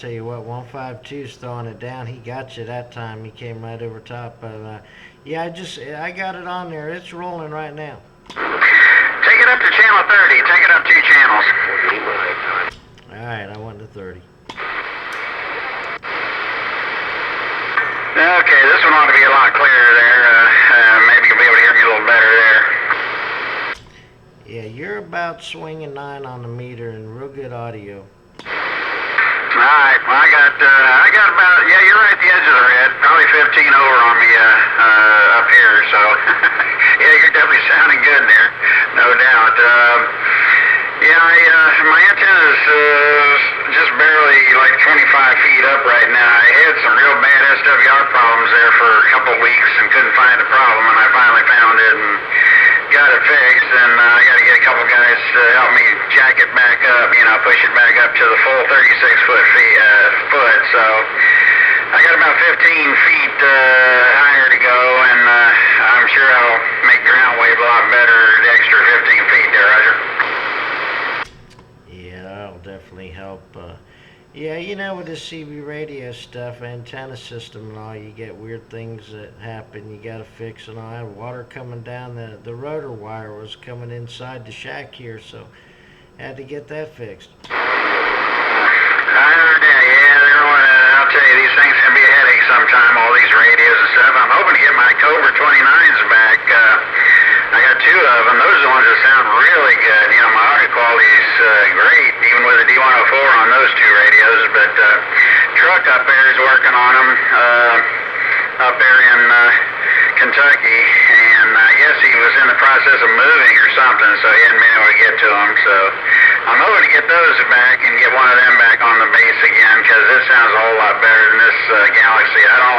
tell you what, 152's throwing it down. He got you that time. He came right over top. But yeah, I got it on there. It's rolling right now. Take it up to channel 30. Take it up 2 channels. All right, I went to 30. Okay, this one ought to be a lot clearer there. Maybe you'll be able to hear me a little better there. Yeah, you're about swinging 9 on the meter and real good audio. Alright, well I got about, yeah, you're right at the edge of the red, probably 15 over on me up here, so yeah, you're definitely sounding good there, no doubt. Yeah, my antenna's just barely like 25 feet up right now. I had some real bad SWR problems there for a couple of weeks and couldn't find the problem, and I finally found it and got it fixed, and I got to get a couple guys to help me jack it back up, push it back up to the full 36 foot, so I got about 15 feet higher to go, and I'm sure I'll make ground wave a lot better the extra 15 feet there, Roger. Yeah, that'll definitely help. Yeah, with the CB radio stuff, antenna system and all, you get weird things that happen. You got to fix and all. I had water coming down. The rotor wire was coming inside the shack here, so had to get that fixed. I heard that, yeah. I'll tell you, these things can be a headache sometime, all these radios and stuff. I'm hoping to get my Cobra 29s back. I got 2 of them. Those are the ones that sound really good. My audio quality's great, even with the D104 on those 2 radios. But truck up there is working on them up there in Kentucky, and I guess he was in the process of moving or something, so he hadn't been able to get to them. So I'm hoping to get those back and get one of them back on the base again, because it sounds a whole lot better than this Galaxy. I don't